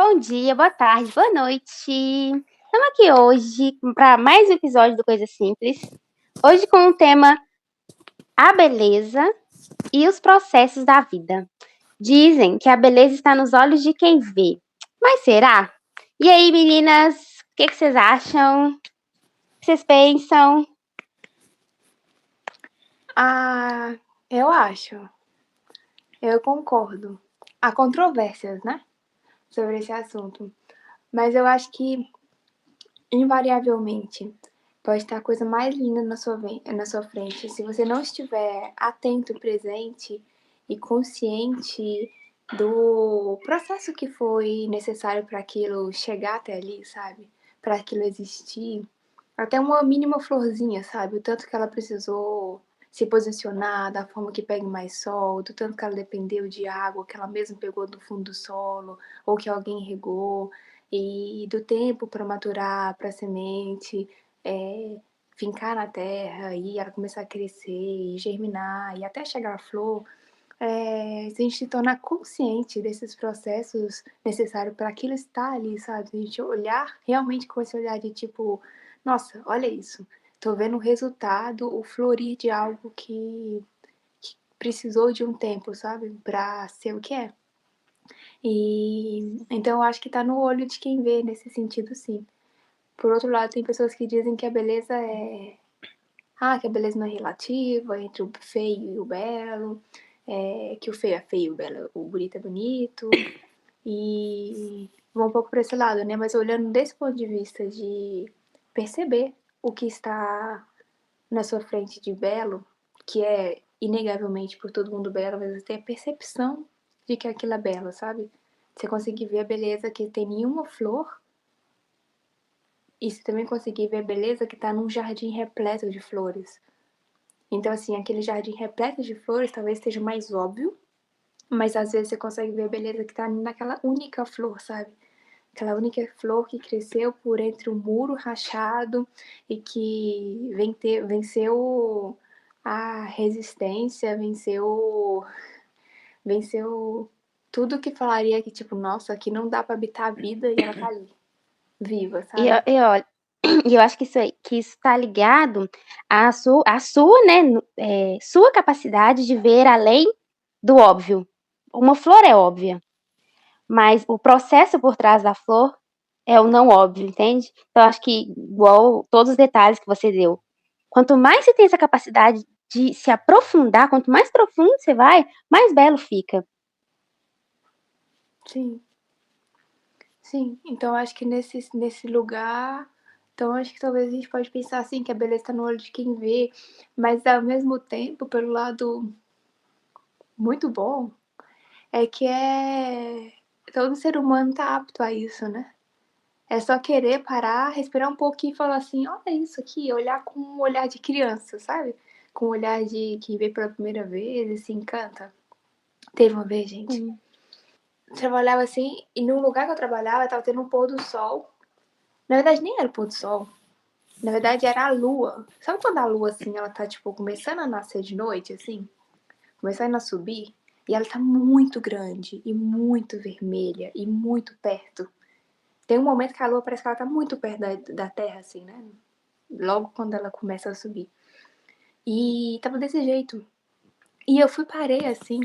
Bom dia, boa tarde, boa noite. Estamos aqui hoje para mais um episódio do Coisa Simples. Hoje com o tema a beleza e os processos da vida. Dizem que a beleza está nos olhos de quem vê. Mas será? E aí, meninas, o que vocês acham? O que vocês pensam? Eu acho. Eu concordo. Há controvérsias, né? Sobre esse assunto. Mas eu acho que, invariavelmente, pode estar a coisa mais linda na sua frente. Se você não estiver atento, presente e consciente do processo que foi necessário para aquilo chegar até ali, sabe? Para aquilo existir. Até uma mínima florzinha, sabe? O tanto que ela precisou se posicionar, da forma que pegue mais sol, do tanto que ela dependeu de água, que ela mesma pegou do fundo do solo, ou que alguém regou, e do tempo para maturar, para a semente fincar na terra, e ela começar a crescer, e germinar, e até chegar à flor. Se a gente se tornar consciente desses processos necessários para aquilo estar ali, sabe? A gente olhar realmente com esse olhar de tipo, nossa, olha isso, tô vendo o resultado, o florir de algo que precisou de um tempo, sabe? Pra ser o que é. E então eu acho que tá no olho de quem vê nesse sentido, sim. Por outro lado, tem pessoas que dizem que a beleza é. Que a beleza não é relativa entre o feio e o belo, que o feio é feio, o bonito é bonito. E vou um pouco para esse lado, né? Mas olhando desse ponto de vista de perceber o que está na sua frente de belo, que é inegavelmente por todo mundo belo, mas você tem a percepção de que aquilo é belo, sabe? Você conseguir ver a beleza que tem em uma flor e você também conseguir ver a beleza que está num jardim repleto de flores. Então, assim, aquele jardim repleto de flores talvez esteja mais óbvio, mas às vezes você consegue ver a beleza que tá naquela única flor, sabe? Aquela única flor que cresceu por entre um muro rachado e que venceu a resistência, venceu tudo que falaria que, tipo, nossa, aqui não dá pra habitar a vida e ela tá ali, viva, E, sabe? e olha, eu acho que isso está ligado à sua, né, sua capacidade de ver além do óbvio. Uma flor é óbvia, mas o processo por trás da flor é o não óbvio, entende? Então, acho que, igual todos os detalhes que você deu, quanto mais você tem essa capacidade de se aprofundar, quanto mais profundo você vai, mais belo fica. Sim, sim. Então acho que nesse lugar. Então acho que talvez a gente pode pensar assim, que a beleza tá no olho de quem vê, mas ao mesmo tempo, pelo lado muito bom, é que todo ser humano tá apto a isso, né? É só querer parar, respirar um pouquinho e falar assim, olha isso aqui, olhar com um olhar de criança, sabe? Com um olhar de quem vê pela primeira vez e se encanta. Teve uma vez, gente, Hum. eu trabalhava assim, e no lugar que eu trabalhava, tava tendo um pôr do sol. Na verdade, nem era o pôr do sol. Na verdade, era a lua. Sabe quando a lua, assim, ela tá, tipo, começando a nascer de noite, assim? Começando a subir? E ela tá muito grande, e muito vermelha, e muito perto. Tem um momento que a lua parece que ela tá muito perto da Terra, assim, né? Logo quando ela começa a subir. E tava desse jeito. E eu parei, assim.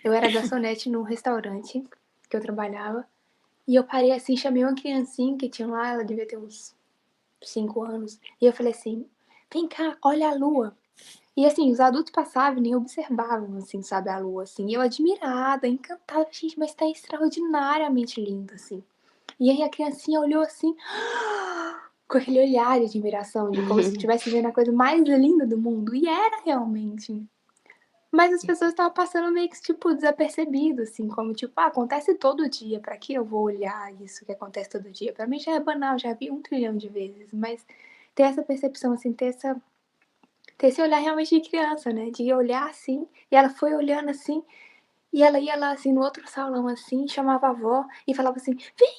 Eu era garçonete num restaurante que eu trabalhava. E eu parei, assim, chamei uma criancinha que tinha lá, ela devia ter uns 5 anos. E eu falei assim, vem cá, olha a lua. E assim, os adultos passavam e nem observavam, assim, sabe, a lua, assim. E eu admirada, encantada, gente, mas tá extraordinariamente linda, assim. E aí a criancinha olhou assim, com aquele olhar de admiração, de como se estivesse vendo a coisa mais linda do mundo. E era realmente. Mas as pessoas estavam passando meio que, tipo, desapercebido, assim, como, tipo, acontece todo dia, pra que eu vou olhar isso que acontece todo dia? Pra mim já é banal, já vi 1 trilhão de vezes, mas ter essa percepção, assim, ter esse olhar realmente de criança, né? De olhar assim, e ela foi olhando assim, e ela ia lá assim no outro salão assim, chamava a avó e falava assim: vem,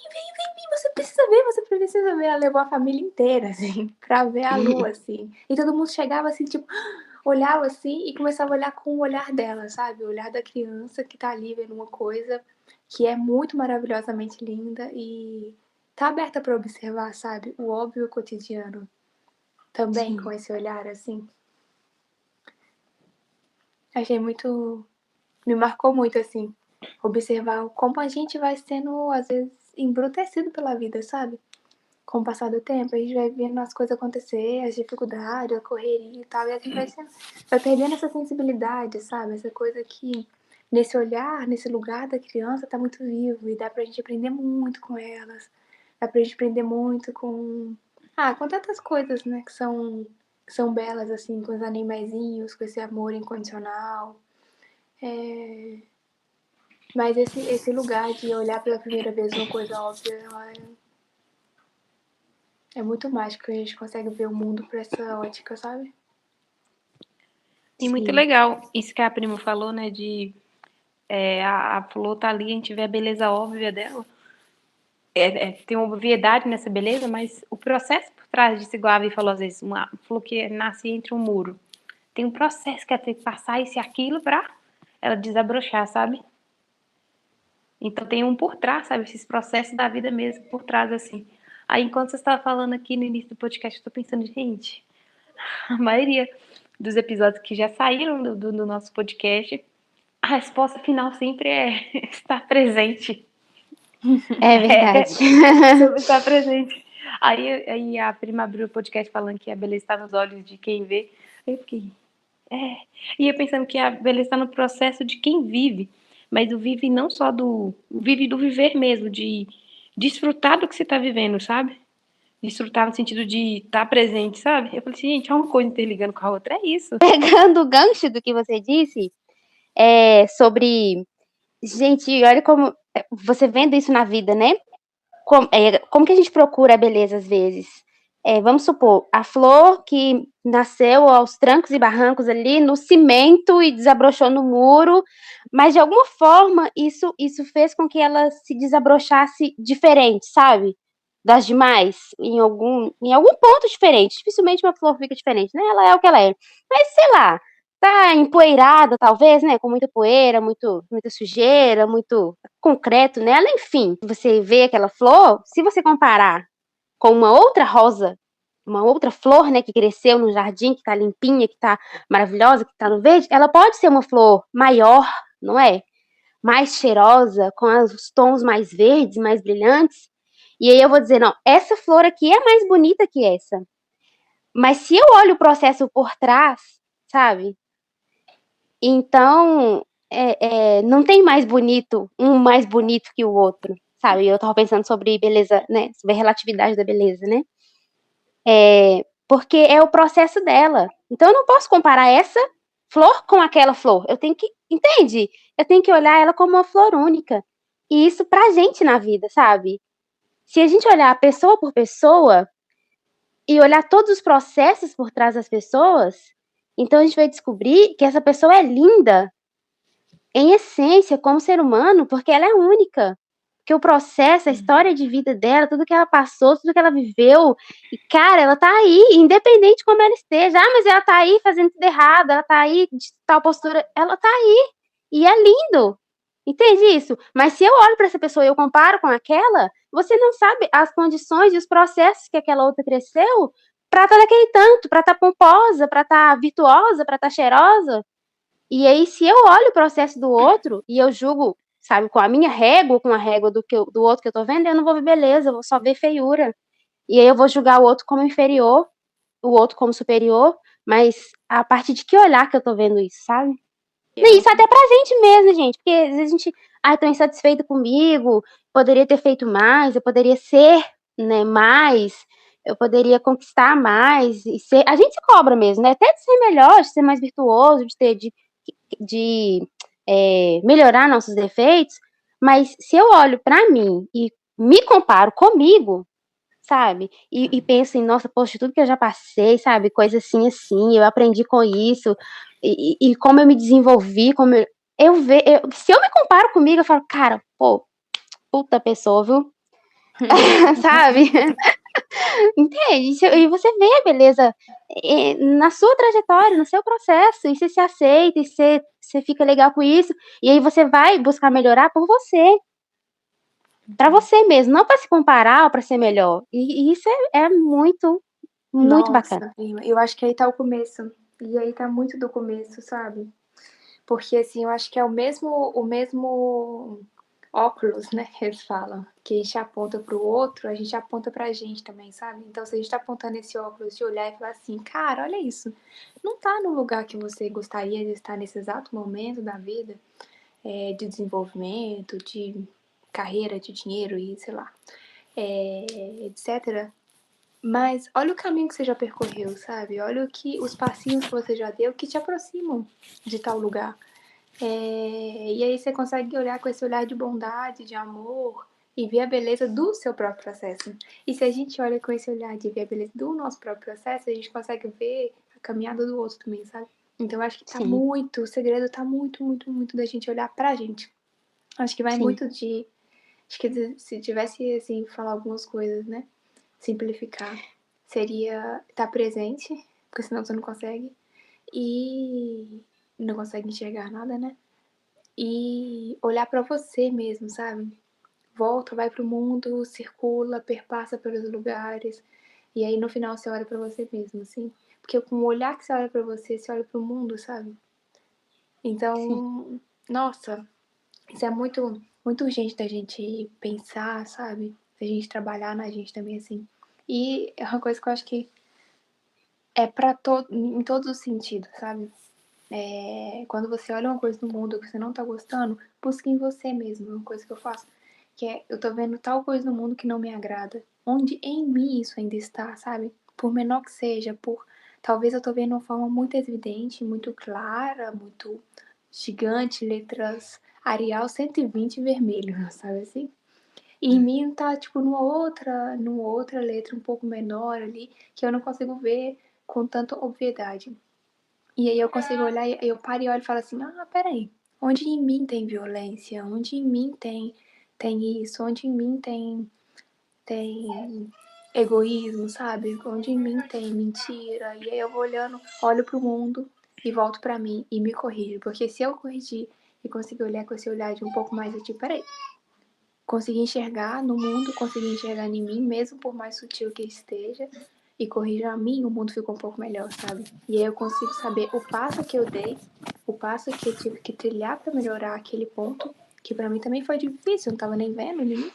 você precisa ver, você precisa ver. Ela levou a família inteira, assim, pra ver a lua, assim. E todo mundo chegava assim, tipo, olhava assim e começava a olhar com o olhar dela, sabe? O olhar da criança que tá ali vendo uma coisa que é muito maravilhosamente linda e tá aberta para observar, sabe? O óbvio cotidiano também, Sim. com esse olhar assim. Achei muito. Me marcou muito, assim, observar como a gente vai sendo, às vezes, embrutecido pela vida, sabe? Com o passar do tempo, a gente vai vendo as coisas acontecer, as dificuldades, a correria e tal, e a gente vai perdendo essa sensibilidade, sabe? Essa coisa que, nesse olhar, nesse lugar da criança, tá muito vivo e dá pra gente aprender muito com elas. Dá pra gente aprender muito com. Ah, com tantas coisas, né, que são belas, assim, com os animaizinhos, com esse amor incondicional. Mas esse lugar de olhar pela primeira vez uma coisa óbvia é muito mágico. A gente consegue ver o mundo por essa ótica, sabe? E muito Sim. legal isso que a prima falou, né? De a flor tá ali, a gente vê a beleza óbvia dela. Tem uma obviedade nessa beleza, mas o processo por trás disso, igual a Avi falou às vezes, uma flor que nasce entre um muro. Tem um processo que ela tem que passar isso e aquilo pra ela desabrochar, sabe? Então tem um por trás, sabe? Esses processos da vida mesmo, por trás, assim. Aí, enquanto você estava falando aqui no início do podcast, eu tô pensando, gente, a maioria dos episódios que já saíram do nosso podcast, a resposta final sempre é estar presente. É verdade. Sobre estar presente. Aí a prima abriu o podcast falando que a beleza está nos olhos de quem vê. Aí eu fiquei, E eu pensando que a beleza está no processo de quem vive, mas o vive não só vive do viver mesmo, de desfrutar do que você está vivendo, sabe? Desfrutar no sentido de estar presente, sabe? Eu falei assim, gente, é uma coisa interligando com a outra, é isso. Pegando o gancho do que você disse, sobre. Gente, olha como. Você vendo isso na vida, né? Como que a gente procura a beleza às vezes? Vamos supor, a flor que nasceu aos trancos e barrancos ali no cimento e desabrochou no muro, mas de alguma forma isso fez com que ela se desabrochasse diferente, sabe? Das demais, em algum ponto diferente. Dificilmente uma flor fica diferente, né? Ela é o que ela é. Mas sei lá, tá empoeirada, talvez, né? Com muita poeira, muita sujeira, muito concreto nela, enfim. Você vê aquela flor, se você comparar com uma outra rosa, uma outra flor, né, que cresceu no jardim, que tá limpinha, que tá maravilhosa, que tá no verde, ela pode ser uma flor maior, não é? Mais cheirosa, com os tons mais verdes, mais brilhantes. E aí eu vou dizer, não, essa flor aqui é mais bonita que essa. Mas se eu olho o processo por trás, sabe? Então, não tem um mais bonito que o outro, sabe? Eu tava pensando sobre beleza, né? Sobre a relatividade da beleza, né? Porque é o processo dela. Então, eu não posso comparar essa flor com aquela flor. Entende? Eu tenho que olhar ela como uma flor única. E isso pra gente na vida, sabe? Se a gente olhar pessoa por pessoa e olhar todos os processos por trás das pessoas, então a gente vai descobrir que essa pessoa é linda em essência, como ser humano, porque ela é única. Porque o processo, a história de vida dela, tudo que ela passou, tudo que ela viveu, e cara, ela tá aí, independente de como ela esteja. Ah, mas ela tá aí fazendo tudo errado, ela tá aí de tal postura, ela tá aí. E é lindo. Entende isso? Mas se eu olho para essa pessoa e eu comparo com aquela, você não sabe as condições e os processos que aquela outra cresceu para estar daquele tanto, para estar pomposa, para estar virtuosa, para estar cheirosa. E aí, se eu olho o processo do outro e eu julgo, sabe, com a minha régua, com a régua do outro que eu tô vendo, eu não vou ver beleza, eu vou só ver feiura. E aí eu vou julgar o outro como inferior, o outro como superior, mas a partir de que olhar que eu tô vendo isso, sabe? E isso até pra gente mesmo, gente, porque às vezes a gente, tô insatisfeita comigo, poderia ter feito mais, eu poderia ser, né, mais, eu poderia conquistar mais, e ser, a gente se cobra mesmo, né, até de ser melhor, de ser mais virtuoso, de melhorar nossos defeitos, mas se eu olho pra mim e me comparo comigo, sabe? E penso em, nossa, poxa, tudo que eu já passei, sabe? Coisa assim, assim, eu aprendi com isso, e como eu me desenvolvi, se eu me comparo comigo, eu falo, cara, pô, puta pessoa, viu? Sabe? Entende? E você vê a beleza na sua trajetória, no seu processo, e você se aceita, e você fica legal com isso, e aí você vai buscar melhorar por você. Pra você mesmo, não pra se comparar ou pra ser melhor. E isso é muito, muito bacana. Nossa, prima, eu acho que aí tá o começo. E aí tá muito do começo, sabe? Porque assim, eu acho que é o mesmo óculos, né, que eles falam, que a gente aponta pro outro, a gente aponta pra gente também, sabe? Então, se a gente tá apontando esse óculos de olhar e falar assim, cara, olha isso, não tá no lugar que você gostaria de estar nesse exato momento da vida, de desenvolvimento, de carreira, de dinheiro e sei lá, etc. Mas olha o caminho que você já percorreu, sabe? Olha os passinhos que você já deu que te aproximam de tal lugar. E aí você consegue olhar com esse olhar de bondade, de amor e ver a beleza do seu próprio processo. E se a gente olha com esse olhar de ver a beleza do nosso próprio processo, a gente consegue ver a caminhada do outro também, sabe? Então eu acho que Sim, o segredo tá muito, muito, muito da gente olhar pra gente. Acho que vai sim, muito de. Acho que se tivesse, assim, falar algumas coisas, né? Simplificar. Seria estar presente, porque senão você não consegue. E não consegue enxergar nada, né? E olhar pra você mesmo, sabe? Volta, vai pro mundo, circula, perpassa pelos lugares. E aí no final você olha pra você mesmo, assim. Porque com o olhar que você olha pra você olha pro mundo, sabe? sim, Então, nossa, isso é muito, muito urgente da gente pensar, sabe? Da gente trabalhar na gente também, assim. E é uma coisa que eu acho que é pra em todos os sentidos, sabe? Quando você olha uma coisa no mundo que você não tá gostando, busque em você mesmo. É uma coisa que eu faço. Que é, eu tô vendo tal coisa no mundo que não me agrada. Onde em mim isso ainda está, sabe? Por menor que seja, talvez eu tô vendo uma forma muito evidente, muito clara, muito gigante, letras Arial 120 vermelho, sabe assim? E em mim tá, tipo, numa outra letra um pouco menor ali, que eu não consigo ver com tanta obviedade. E aí eu consigo olhar e eu paro e olho e falo assim, ah, peraí, onde em mim tem violência? Onde em mim tem isso? Onde em mim tem egoísmo, sabe? Onde em mim tem mentira? E aí eu vou olhando, olho pro mundo e volto pra mim e me corrijo. Porque se eu corrigir e conseguir olhar com esse olhar de um pouco mais de tipo, peraí, conseguir enxergar no mundo, conseguir enxergar em mim, mesmo por mais sutil que esteja, e corrigir a mim, o mundo fica um pouco melhor, sabe? E aí eu consigo saber o passo que eu dei, o passo que eu tive que trilhar para melhorar aquele ponto, que para mim também foi difícil, eu não tava nem vendo no início.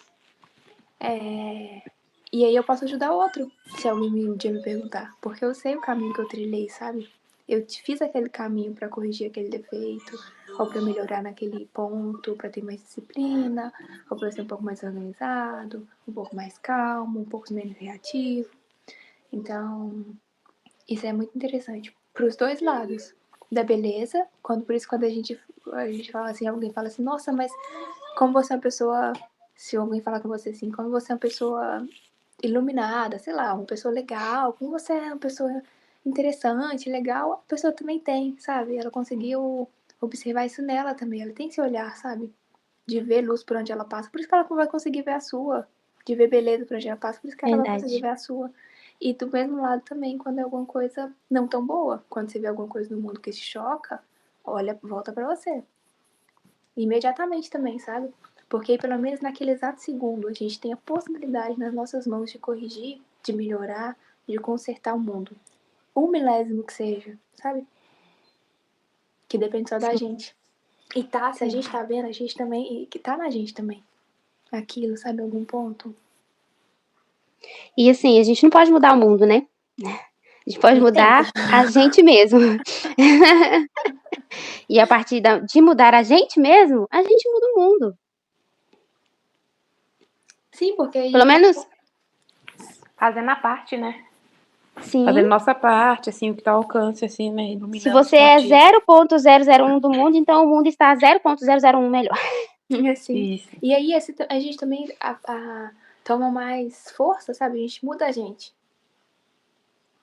E aí eu posso ajudar o outro, se alguém um dia me perguntar, porque eu sei o caminho que eu trilhei, sabe? Eu fiz aquele caminho para corrigir aquele defeito, ou para melhorar naquele ponto, para ter mais disciplina, ou para ser um pouco mais organizado, um pouco mais calmo, um pouco menos reativo. Então, isso é muito interessante para os dois lados. Da beleza, por isso quando a gente fala assim, alguém fala assim, nossa, mas como você é uma pessoa, se alguém falar com você assim, como você é uma pessoa iluminada, sei lá, uma pessoa legal, como você é uma pessoa interessante, legal, a pessoa também tem, sabe? Ela conseguiu observar isso nela também, ela tem esse olhar, sabe? De ver luz por onde ela passa, por isso que ela não vai conseguir ver a sua, de ver beleza por onde ela passa, por isso que ela vai conseguir verdade. ver a sua. E do mesmo lado também, quando é alguma coisa não tão boa, quando você vê alguma coisa no mundo que te choca, olha, volta pra você. Imediatamente também, sabe? Porque pelo menos naquele exato segundo a gente tem a possibilidade nas nossas mãos de corrigir, de melhorar, de consertar o mundo. Um milésimo que seja, sabe? Que depende só da Sim, gente. E tá, se a sim. gente tá vendo, a gente também. E que tá na gente também. Aquilo, sabe? Algum ponto. E assim, a gente não pode mudar o mundo, né? A gente pode E tenta. mudar a gente mesmo. E a partir de mudar a gente mesmo, a gente muda o mundo. Sim, porque a Pelo gente tá. menos, Fazendo a parte, né? sim. Fazendo nossa parte, assim, o que tá ao alcance, assim, né? Se Iluminando os você é pontinhos. 0,001 do mundo, então o mundo está 0,001 melhor. Assim. Isso. E aí a gente também toma mais força, sabe? A gente muda a gente.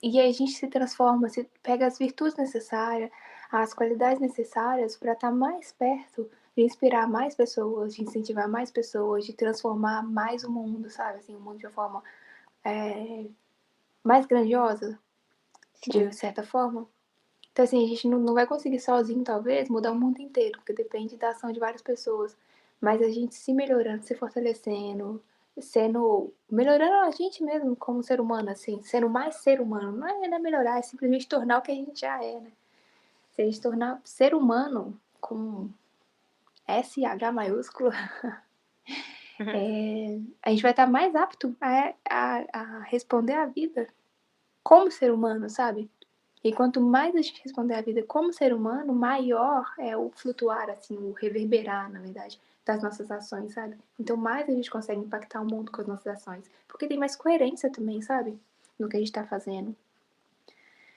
E aí a gente se transforma, se pega as virtudes necessárias, as qualidades necessárias para estar mais perto de inspirar mais pessoas, de incentivar mais pessoas, de transformar mais o mundo, sabe? Assim, o mundo de uma forma mais grandiosa, de Sim, certa forma. Então, assim, a gente não vai conseguir sozinho, talvez, mudar o mundo inteiro, porque depende da ação de várias pessoas. Mas a gente se melhorando, se fortalecendo, melhorando a gente mesmo como ser humano, assim, sendo mais ser humano. Não é melhorar, é simplesmente tornar o que a gente já é, né? Se a gente tornar ser humano com SH maiúsculo, a gente vai estar mais apto a responder à vida como ser humano, sabe? E quanto mais a gente responder à vida como ser humano, maior é o flutuar, assim, o reverberar, na verdade, das nossas ações, sabe? Então mais a gente consegue impactar o mundo com as nossas ações. Porque tem mais coerência também, sabe? No que a gente tá fazendo.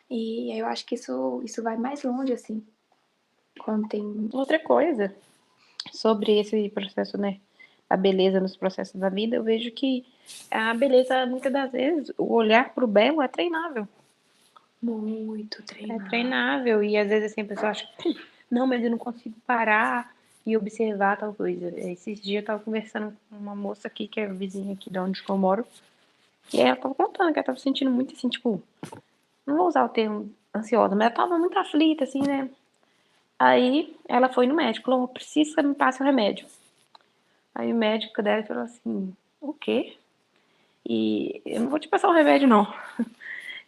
E eu acho que isso vai mais longe, assim. Quando tem. Outra coisa sobre esse processo, né, a beleza nos processos da vida, eu vejo que a beleza, muitas das vezes, o olhar pro belo é treinável. Muito É treinar. treinável. E às vezes assim, a pessoa acha, não, mas eu não consigo parar e observar tal coisa. Esses dias eu tava conversando com uma moça aqui, que é vizinha aqui de onde eu moro, e ela tava contando que ela tava sentindo muito assim, tipo, não vou usar o termo ansiosa, mas ela tava muito aflita, assim, né? Aí ela foi no médico, falou, preciso que você me passe o remédio. Aí o médico dela falou assim, o quê? E eu não vou te passar o remédio, não.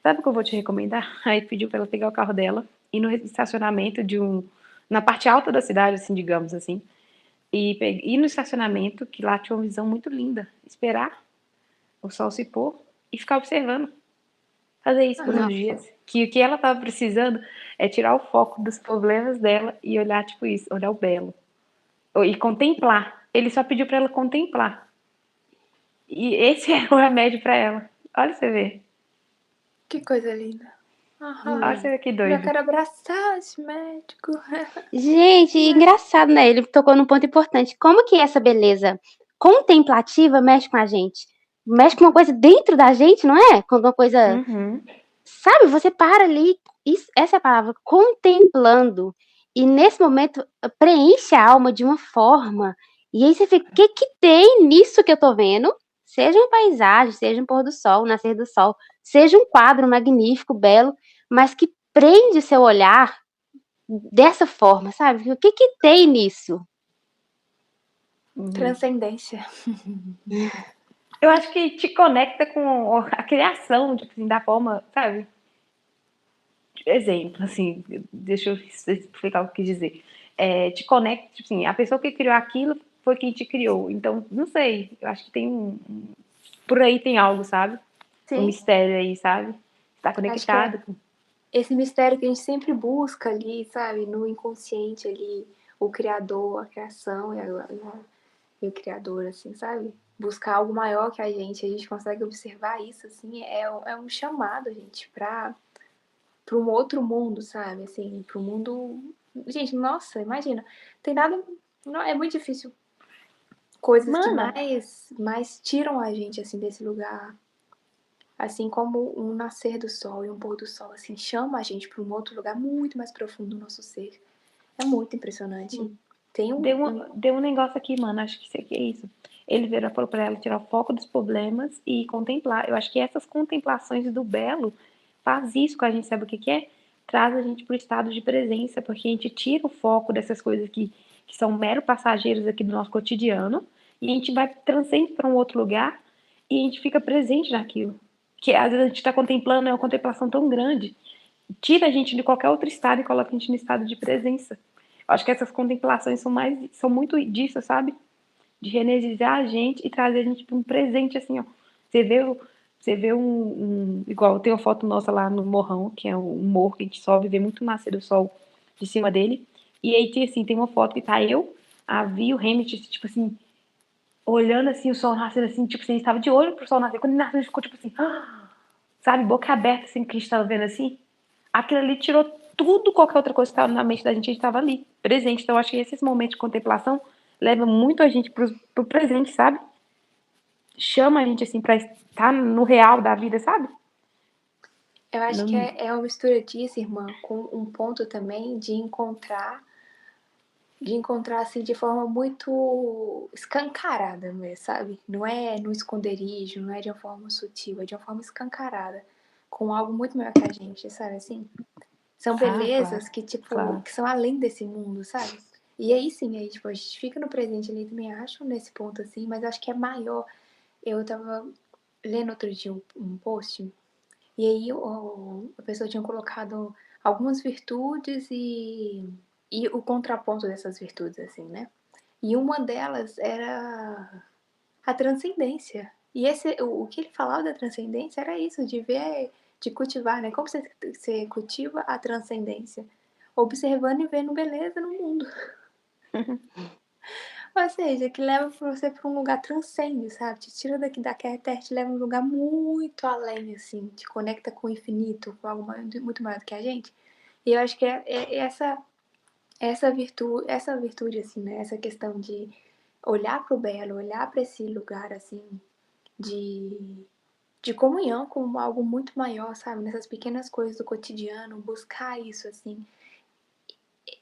Sabe o que eu vou te recomendar? Aí pediu pra ela pegar o carro dela, ir no estacionamento na parte alta da cidade, assim, digamos assim, e ir no estacionamento, que lá tinha uma visão muito linda, esperar o sol se pôr e ficar observando. Fazer isso por uns Aham. dias. Que o que ela tava precisando é tirar o foco dos problemas dela e olhar, tipo isso, olhar o belo. E contemplar. Ele só pediu pra ela contemplar. E esse é o remédio pra ela. Olha você ver. Que coisa linda. Olha Aham. você ver que Já doido. quero abraçar esse médico. Gente, engraçado, né? Ele tocou num ponto importante. Como que essa beleza contemplativa mexe com a gente? Mexe com uma coisa dentro da gente, não é? Com uma coisa, Uhum. sabe? Você para ali, essa é a palavra, contemplando. E nesse momento preenche a alma de uma forma. E aí você fica, o que que tem nisso que eu tô vendo? Seja uma paisagem, seja um pôr do sol, um nascer do sol, seja um quadro magnífico, belo, mas que prende seu olhar dessa forma, sabe? O que que tem nisso? Uhum. Transcendência. Eu acho que te conecta com a criação, tipo assim, da forma, sabe? Exemplo, assim, deixa eu explicar o que quis dizer. Te conecta, tipo assim, a pessoa que criou aquilo foi quem te criou. Então, não sei, eu acho que tem por aí tem algo, sabe? Um Sim. mistério aí, sabe? Está Acho que é conectado com. esse mistério que a gente sempre busca ali, sabe? No inconsciente ali, o criador, a criação e o criador, assim, sabe? Buscar algo maior que a gente consegue observar isso, assim, é um chamado, gente, pra um outro mundo, sabe? Assim, pra um mundo. Gente, nossa, imagina. Tem nada. Não, é muito difícil. Coisas que Mana, mais tiram a gente, assim, desse lugar. Assim como um nascer do sol e um pôr do sol, assim, chama a gente para um outro lugar muito mais profundo do nosso ser. É muito impressionante. Tem deu um negócio aqui, mano. Acho que isso aqui é isso. Ele virou, falou pra ela tirar o foco dos problemas e contemplar. Eu acho que essas contemplações do belo faz isso com a gente, sabe o que que é? Traz a gente pro estado de presença, porque a gente tira o foco dessas coisas que são mero passageiros aqui do nosso cotidiano e a gente vai transcende para um outro lugar e a gente fica presente naquilo. Que às vezes a gente está contemplando, é uma contemplação tão grande, tira a gente de qualquer outro estado e coloca a gente no estado de presença. Eu acho que essas contemplações são muito disso, sabe? De reenergizar a gente e trazer a gente para um presente, assim, ó. Você vê, você vê igual tem uma foto nossa lá no Morrão, que é um morro que a gente sobe, vê muito nascer do sol de cima dele. E aí tem, assim, tem uma foto que tá eu, a Vi, o Hamilton, tipo assim, olhando assim o sol nascendo, assim, tipo assim, a gente tava de olho pro sol nascer. Quando ele nasceu, a gente ficou tipo assim, sabe, boca aberta, assim, que a gente tava vendo assim. Aquilo ali tirou tudo, qualquer outra coisa que estava na mente da gente, a gente estava ali, presente. Então, acho que esses momentos de contemplação levam muito a gente pro presente, sabe? Chama a gente, assim, pra estar no real da vida, sabe? Eu acho que Não, é uma mistura disso, irmã, com um ponto também de encontrar assim de forma muito escancarada mesmo, sabe? Não é no esconderijo, não é de uma forma sutil, é de uma forma escancarada, com algo muito maior que a gente, sabe assim? São ah, claro, belezas que, tipo, claro. que são além desse mundo, sabe? E aí sim, aí tipo, a gente fica no presente ali, também acho, nesse ponto assim, mas acho que é maior. Eu tava lendo outro dia um post, e aí a pessoa tinha colocado algumas virtudes e o contraponto dessas virtudes, assim, né? E uma delas era a transcendência. E o que ele falava da transcendência era isso, de ver, de cultivar, né? Como você cultiva a transcendência? Observando e vendo beleza no mundo. Ou seja, que leva você para um lugar, transcende, sabe? Te tira daqui daquela terra, te leva um lugar muito além, assim. Te conecta com o infinito, com algo muito maior do que a gente. E eu acho que é essa virtude, assim, né? Essa questão de olhar para o belo, olhar para esse lugar, assim, de, de comunhão com algo muito maior, sabe? Nessas pequenas coisas do cotidiano, buscar isso, assim.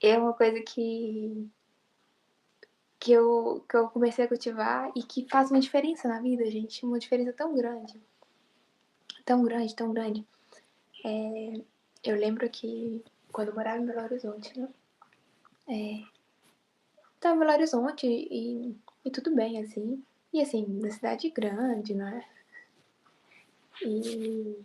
É uma coisa que eu comecei a cultivar e que faz uma diferença na vida, gente. Uma diferença tão grande. Tão grande, tão grande. Eu lembro que quando eu morava em Belo Horizonte, né? Tava em Belo Horizonte e tudo bem, assim. E assim, na cidade grande, né? E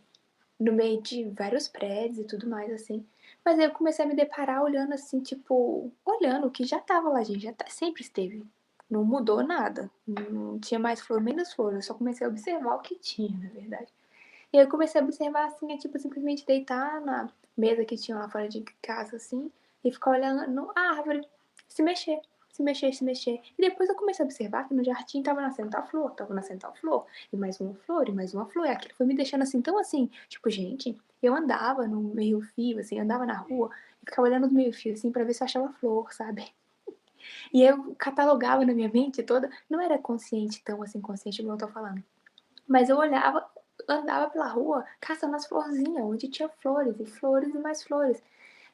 no meio de vários prédios e tudo mais, assim. Mas aí eu comecei a me deparar olhando assim, tipo, olhando o que já tava lá, gente, sempre esteve. Não mudou nada. Não tinha mais flor, menos flor. Eu só comecei a observar o que tinha, na verdade. E aí eu comecei a observar assim, é tipo simplesmente deitar na mesa que tinha lá fora de casa, assim, e ficar olhando a árvore se mexer, se mexer, se mexer. E depois eu comecei a observar que no jardim tava nascendo tal flor, tava nascendo tal flor, e mais uma flor, e mais uma flor. E aquilo foi me deixando assim, tão assim, tipo, gente, eu andava no meio-fio, assim, andava na rua, e ficava olhando no meio-fio, assim, pra ver se eu achava flor, sabe? E eu catalogava na minha mente toda, não era consciente, tão assim, consciente como eu tô falando. Mas eu olhava, andava pela rua caçando as florzinhas, onde tinha flores e mais flores.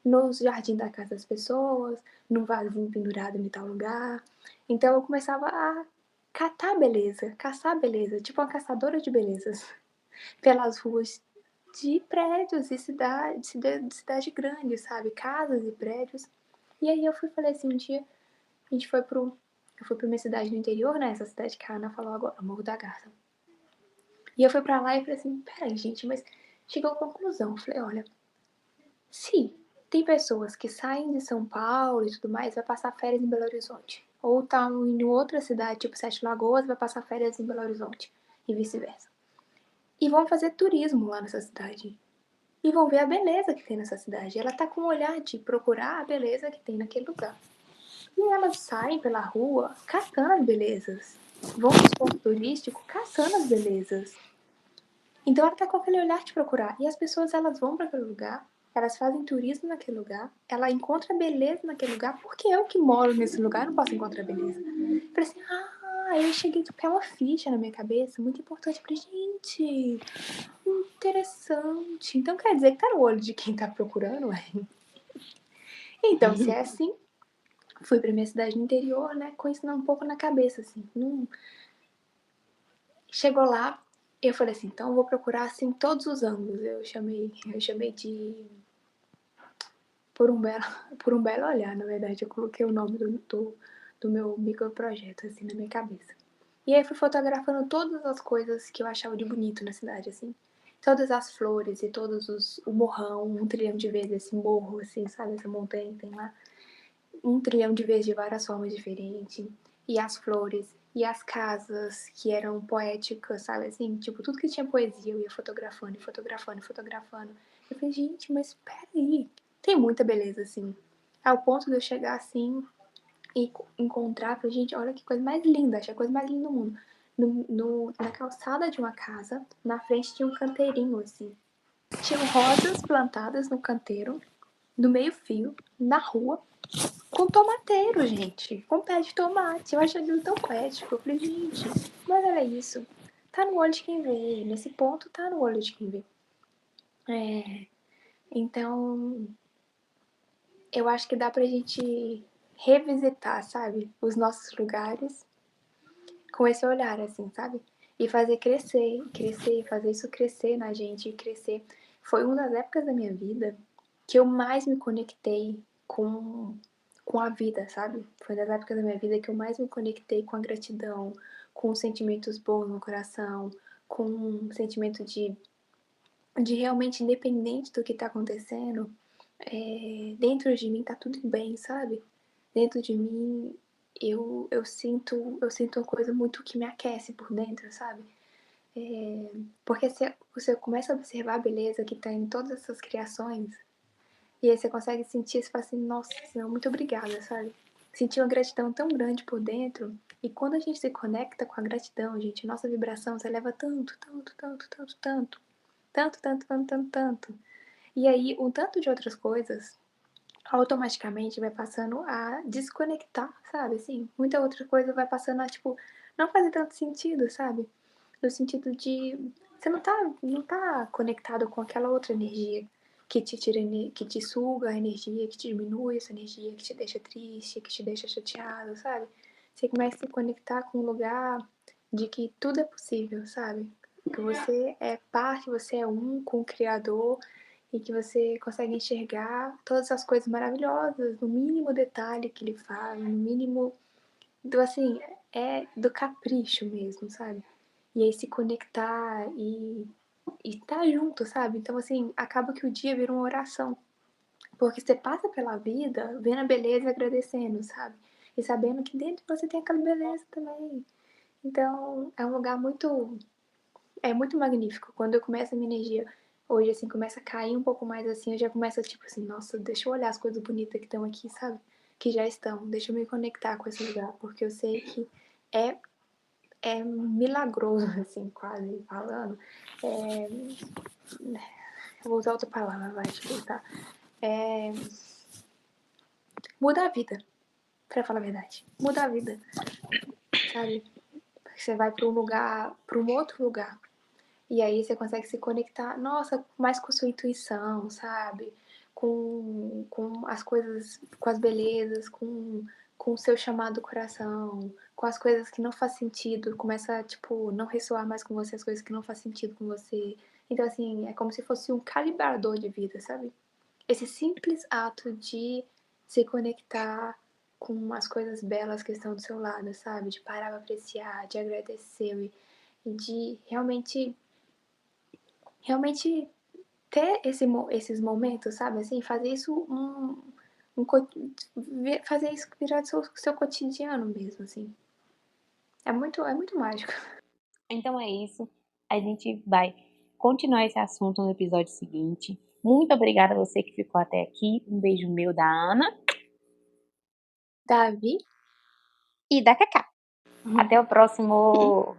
No jardim da casa das pessoas, num vasinho pendurado em tal lugar. Então eu começava a catar beleza, caçar beleza, tipo uma caçadora de belezas, pelas ruas de prédios e cidade grande, sabe? Casas e prédios. E aí eu falei assim, um dia a gente foi eu fui pra minha cidade no interior, né? Essa cidade que a Ana falou agora, Morro da Garça. E eu fui pra lá e falei assim, peraí, gente, mas chegou à conclusão. Eu falei, olha, se tem pessoas que saem de São Paulo e tudo mais, vai passar férias em Belo Horizonte. Ou tá em outra cidade, tipo Sete Lagoas, vai passar férias em Belo Horizonte. E vice-versa. E vão fazer turismo lá nessa cidade. E vão ver a beleza que tem nessa cidade. Ela tá com o olhar de procurar a beleza que tem naquele lugar. E elas saem pela rua caçando as belezas. Vão nos pontos turísticos caçando as belezas. Então ela tá com aquele olhar de procurar. E as pessoas, elas vão para aquele lugar, elas fazem turismo naquele lugar, ela encontra beleza naquele lugar, porque eu que moro nesse lugar não posso encontrar beleza. Eu falei assim, aí eu cheguei a cair uma ficha na minha cabeça, muito importante. Eu falei, gente, interessante. Então quer dizer que tá no olho de quem tá procurando, ué. Então, se é assim, fui pra minha cidade no interior, né, com isso um pouco na cabeça, assim. Chegou lá, eu falei assim, então eu vou procurar assim todos os ângulos. Eu chamei de por um belo, por um belo olhar, na verdade. Eu coloquei o nome do meu microprojeto assim na minha cabeça. E aí fui fotografando todas as coisas que eu achava de bonito na cidade, assim. Todas as flores e o morrão, 1 trilhão de vezes esse morro, assim, sabe? Essa montanha que tem lá. 1 trilhão de vezes de várias formas diferentes. E as flores, e as casas que eram poéticas, sabe? Assim, tipo, tudo que tinha poesia eu ia fotografando, e fotografando, e fotografando. Eu falei, gente, mas peraí, tem muita beleza, assim. Ao ponto de eu chegar assim e encontrar, falei, gente, olha que coisa mais linda, achei a coisa mais linda do mundo. Na calçada de uma casa, na frente tinha um canteirinho, assim. Tinham rosas plantadas no canteiro, no meio-fio, na rua, com tomateiro, gente. Com pé de tomate. Eu achei aquilo tão poético. Eu falei, gente, mas olha isso. Tá no olho de quem vê. Nesse ponto, tá no olho de quem vê. Então, eu acho que dá pra gente revisitar, sabe? Os nossos lugares com esse olhar, assim, sabe? E fazer crescer, crescer, fazer isso crescer na gente, crescer. Foi uma das épocas da minha vida que eu mais me conectei com com a vida, sabe? Foi das épocas da minha vida que eu mais me conectei com a gratidão, com os sentimentos bons no coração, com um sentimento de realmente, independente do que tá acontecendo, dentro de mim tá tudo bem, sabe? Dentro de mim eu sinto uma coisa muito que me aquece por dentro, sabe? Porque você começa a observar a beleza que tá em todas essas criações, e aí você consegue sentir, você fala assim, nossa Senhor, muito obrigada, sabe? Sentir uma gratidão tão grande por dentro, e quando a gente se conecta com a gratidão, gente, nossa vibração se eleva tanto, tanto, tanto, tanto, tanto, tanto, tanto, tanto, tanto, tanto. E aí, um tanto de outras coisas automaticamente vai passando a desconectar, sabe? Assim, muita outra coisa vai passando a, tipo, não fazer tanto sentido, sabe? No sentido de você não tá conectado com aquela outra energia que te tira, que te suga a energia, que te diminui essa energia, que te deixa triste, que te deixa chateado, sabe? Você começa a se conectar com um lugar de que tudo é possível, sabe? Que você é parte, você é um com o Criador e que você consegue enxergar todas as coisas maravilhosas, no mínimo detalhe que ele faz, no mínimo do assim, do capricho mesmo, sabe? E aí se conectar e tá junto, sabe? Então assim, acaba que o dia vira uma oração, porque você passa pela vida vendo a beleza e agradecendo, sabe? E sabendo que dentro de você tem aquela beleza também. Então, é um lugar muito magnífico. Quando eu começo a minha energia hoje, assim, começa a cair um pouco mais assim, eu já começo, tipo assim, nossa, deixa eu olhar as coisas bonitas que estão aqui, sabe? Que já estão. Deixa eu me conectar com esse lugar, porque eu sei que é, é milagroso, assim, quase falando. Eu vou usar outra palavra, vai, deixa eu pensar. Muda a vida, pra falar a verdade. Muda a vida, sabe? Você vai pra um lugar, pra um outro lugar. E aí você consegue se conectar, nossa, mais com sua intuição, sabe? Com as coisas, com as belezas, com o seu chamado coração, com as coisas que não faz sentido, começa a, tipo, não ressoar mais com você as coisas que não faz sentido com você. Então, assim, é como se fosse um calibrador de vida, sabe? Esse simples ato de se conectar com as coisas belas que estão do seu lado, sabe? De parar pra apreciar, de agradecer e de realmente ter esses momentos, sabe? Assim, fazer isso fazer isso virar seu cotidiano mesmo, assim. É muito mágico. Então é isso. A gente vai continuar esse assunto no episódio seguinte. Muito obrigada a você que ficou até aqui. Um beijo meu da Ana. Davi? E da Cacá. Até o próximo.